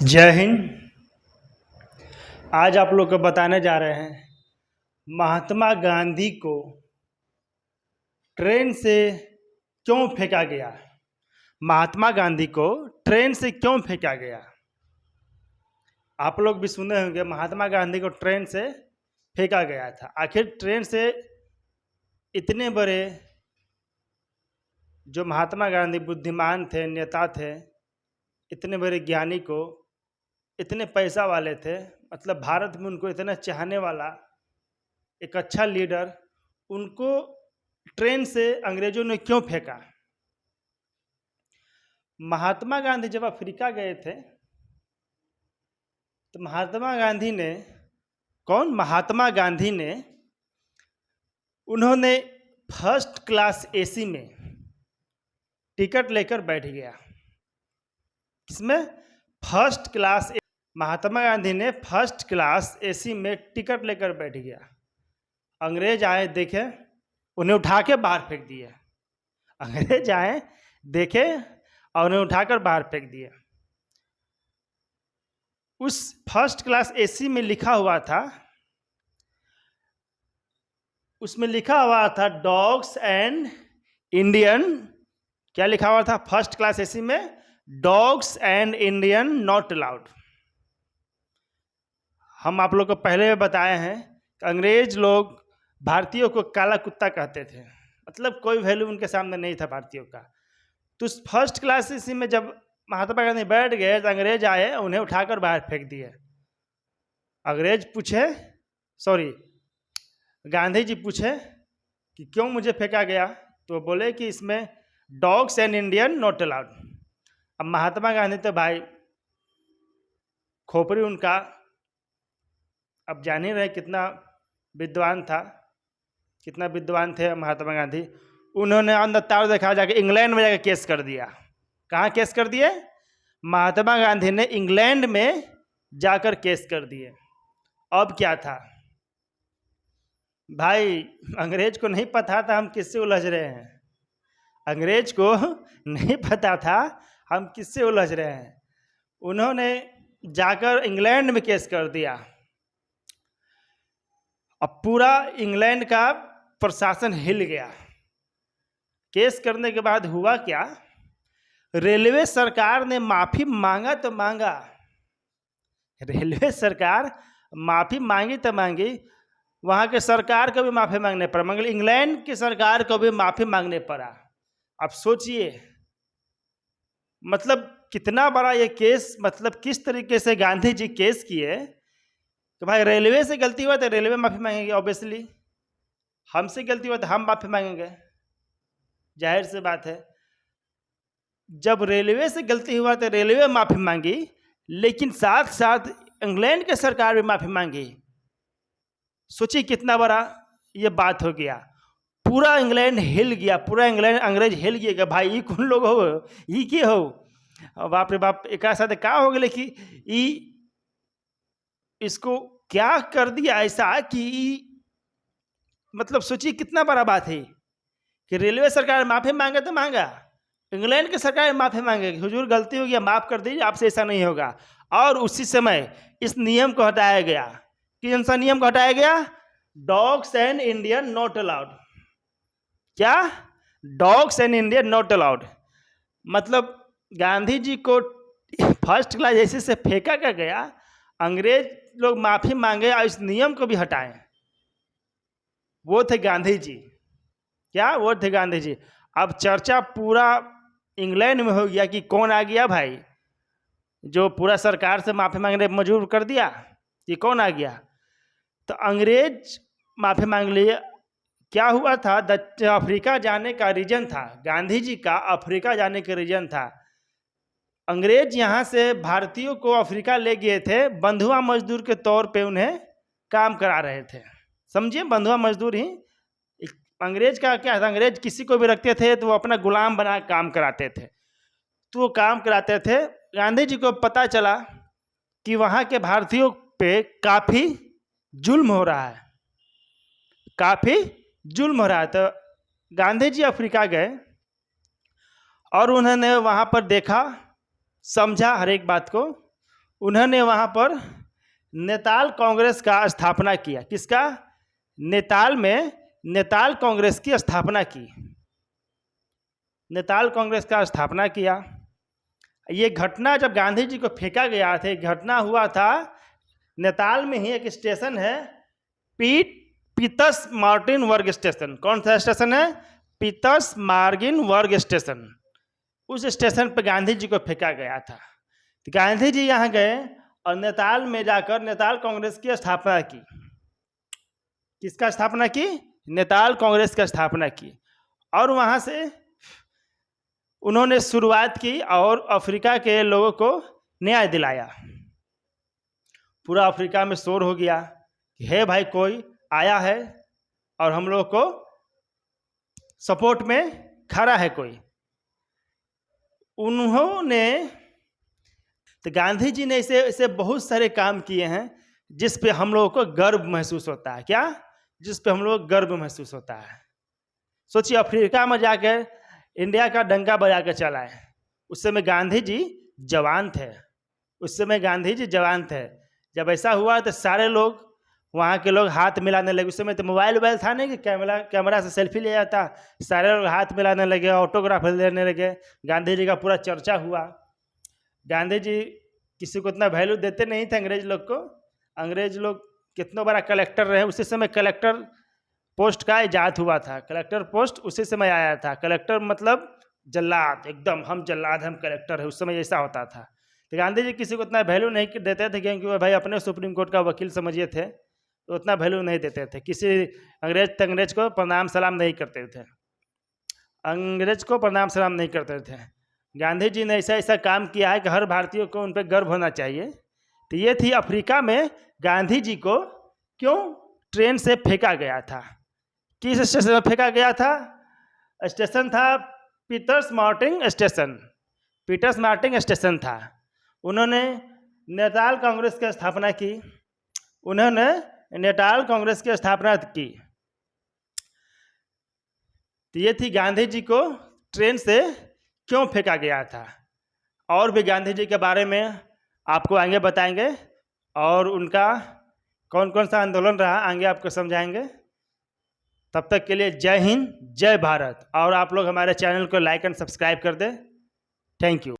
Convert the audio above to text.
जय हिंद। आज आप लोग को बताने जा रहे हैं महात्मा गांधी को ट्रेन से क्यों फेंका गया। महात्मा गांधी को ट्रेन से क्यों फेंका गया। आप लोग भी सुने होंगे महात्मा गांधी को ट्रेन से फेंका गया था। आखिर ट्रेन से इतने बड़े जो महात्मा गांधी बुद्धिमान थे, नेता थे, इतने बड़े ज्ञानी को, इतने पैसा वाले थे, मतलब भारत में उनको इतना चाहने वाला एक अच्छा लीडर, उनको ट्रेन से अंग्रेजों ने क्यों फेंका। महात्मा गांधी जब अफ्रीका गए थे तो महात्मा गांधी ने उन्होंने फर्स्ट क्लास एसी में टिकट लेकर बैठ गया। किसमें? First class. महात्मा गांधी ने फर्स्ट क्लास एसी में टिकट लेकर बैठ गया। अंग्रेज आए, देखे, उन्हें उठा के बाहर फेंक दिए। अंग्रेज आए, देखे और उन्हें उठाकर बाहर फेंक दिए। उस फर्स्ट क्लास एसी में उसमें लिखा हुआ था डॉग्स एंड इंडियन। क्या लिखा हुआ था फर्स्ट क्लास एसी में? Dogs and Indian not allowed. हम आप लोग को पहले भी बताए हैं कि अंग्रेज लोग भारतीयों को काला कुत्ता कहते थे, मतलब कोई वैल्यू उनके सामने नहीं था भारतीयों का। तो उस फर्स्ट क्लास एसी में जब महात्मा गांधी बैठ गए तो अंग्रेज आए, उन्हें उठाकर बाहर फेंक दिए। गांधी जी पूछे कि क्यों मुझे फेंका गया, तो बोले कि इसमें dogs and Indian not allowed. अब महात्मा गांधी तो भाई खोपड़ी उनका, अब जान ही रहे कितना विद्वान थे महात्मा गांधी। उन्होंने अंदर तार देखा, जाके इंग्लैंड में जाकर केस कर दिया। कहाँ केस कर दिए? महात्मा गांधी ने इंग्लैंड में जाकर केस कर दिए। अब क्या था भाई, अंग्रेज को नहीं पता था हम किससे उलझ रहे हैं। अंग्रेज को नहीं पता था हम किससे उलझ रहे हैं। उन्होंने जाकर इंग्लैंड में केस कर दिया। अब पूरा इंग्लैंड का प्रशासन हिल गया। केस करने के बाद हुआ क्या, रेलवे सरकार ने माफी मांगा तो मांगा, रेलवे सरकार माफी मांगी तो मांगी, वहां के सरकार को भी माफी मांगने पड़ा, मगर इंग्लैंड की सरकार को भी माफी मांगने पड़ा। अब सोचिए, मतलब कितना बड़ा ये केस, मतलब किस तरीके से गांधी जी केस किए कि भाई रेलवे से गलती हुआ तो रेलवे माफी मांगेंगे, ऑब्वियसली हमसे गलती हुआ तो हम माफी मांगेंगे, जाहिर सी बात है। जब रेलवे से गलती हुआ तो रेलवे माफी मांगी, लेकिन साथ साथ इंग्लैंड की सरकार भी माफी मांगी। सोचिए कितना बड़ा ये बात हो गया। पूरा इंग्लैंड हिल गया, पूरा इंग्लैंड अंग्रेज हिल गया कि भाई ये कौन लोग हो, ये के हो। बाप रे बाप, एक साथ क्या हो गया कि इसको क्या कर दिया ऐसा कि मतलब सोचिए कितना बड़ा बात है कि रेलवे सरकार माफी मांगे तो मांगा, इंग्लैंड की सरकार माफी मांगे, हुजूर गलती हो गया, माफ कर दीजिए, आपसे ऐसा नहीं होगा। और उसी समय इस नियम को हटाया गया। कौन सा नियम को हटाया गया? Dogs and Indian not allowed. क्या? Dogs and Indian not allowed. मतलब गांधी जी को फर्स्ट क्लास एसी से फेंका क्या गया, अंग्रेज लोग माफी मांगे और इस नियम को भी हटाए। वो थे गांधी जी। क्या? वो थे गांधी जी। अब चर्चा पूरा इंग्लैंड में हो गया कि कौन आ गया भाई जो पूरा सरकार से माफी मांगने मजबूर कर दिया, कि कौन आ गया। तो अंग्रेज माफी मांग लिए। क्या हुआ था, अफ्रीका जाने का रीजन था, गांधी जी का अफ्रीका जाने का रीजन था। अंग्रेज यहाँ से भारतीयों को अफ्रीका ले गए थे, बंधुआ मजदूर के तौर पे उन्हें काम करा रहे थे। समझिए, बंधुआ मजदूर ही अंग्रेज का क्या था। अंग्रेज किसी को भी रखते थे तो वो अपना गुलाम बना काम कराते थे, तो वो काम कराते थे। गांधी जी को पता चला कि वहाँ के भारतीयों पे काफ़ी जुल्म हो रहा है, तो गांधी जी अफ्रीका गए और उन्होंने वहाँ पर देखा, समझा हर एक बात को। उन्होंने वहाँ पर नेताल कांग्रेस का स्थापना किया। किसका? नेताल में नेताल कांग्रेस की स्थापना की। नेताल कांग्रेस का स्थापना किया। ये घटना जब गांधी जी को फेंका गया था, घटना हुआ था नेताल में ही एक स्टेशन है, पीटर्स मार्टिन वर्ग स्टेशन। कौन सा स्टेशन है? पीटर्स मार्टिन वर्ग स्टेशन। उस स्टेशन पर गांधी जी को फेंका गया था। तो गांधी जी यहाँ गए और नेताल में जाकर नेताल कांग्रेस की स्थापना की। किसका स्थापना की? नेताल कांग्रेस का स्थापना की। और वहाँ से उन्होंने शुरुआत की और अफ्रीका के लोगों को न्याय दिलाया। पूरा अफ्रीका में शोर हो गया कि हे भाई कोई आया है और हम लोग को सपोर्ट में खड़ा है कोई। उन्होंने तो गांधी जी ने ऐसे बहुत सारे काम किए हैं जिस पे हम लोगों को गर्व महसूस होता है। क्या? जिस पे हम लोग गर्व महसूस होता है। सोचिए, अफ्रीका में जाकर इंडिया का डंका बजा कर चलाए। उस समय गांधी जी जवान थे। उस समय गांधी जी जवान थे। जब ऐसा हुआ तो सारे लोग, वहाँ के लोग हाथ मिलाने लगे। उस समय तो मोबाइल था नहीं कि कैमरा से सेल्फी ले जाता। सारे लोग हाथ मिलाने लगे, ऑटोग्राफ लेने लगे। गांधी जी का पूरा चर्चा हुआ। गांधी जी किसी को इतना वैल्यू देते नहीं थे अंग्रेज लोग को। अंग्रेज लोग कितना बड़ा कलेक्टर रहे, उसी समय कलेक्टर पोस्ट का इजाद हुआ था। कलेक्टर पोस्ट उसी समय आया था। कलेक्टर मतलब जल्लाद, एकदम हम जल्लाद, हम कलेक्टर है। उस समय ऐसा होता था। तो गांधी जी किसी को इतना वैल्यू नहीं देते थे, क्योंकि वह भाई अपने सुप्रीम कोर्ट का वकील समझिए थे, तो उतना वैल्यू नहीं देते थे। किसी अंग्रेज को प्रणाम सलाम नहीं करते थे। अंग्रेज को प्रणाम सलाम नहीं करते थे। गांधी जी ने ऐसा काम किया है कि हर भारतीय को उन पर गर्व होना चाहिए। तो ये थी अफ्रीका में गांधी जी को क्यों ट्रेन से फेंका गया था। किस स्टेशन में फेंका गया था? स्टेशन था Peters Martin station. Peters Martin station था। उन्होंने नेताल कांग्रेस की स्थापना की। उन्होंने नेताल कांग्रेस की स्थापना की। तो ये थी गांधी जी को ट्रेन से क्यों फेंका गया था। और भी गांधी जी के बारे में आपको आगे बताएंगे, और उनका कौन कौन सा आंदोलन रहा आगे आपको समझाएंगे। तब तक के लिए जय हिंद, जय भारत। और आप लोग हमारे चैनल को लाइक एंड सब्सक्राइब कर दें। Thank you.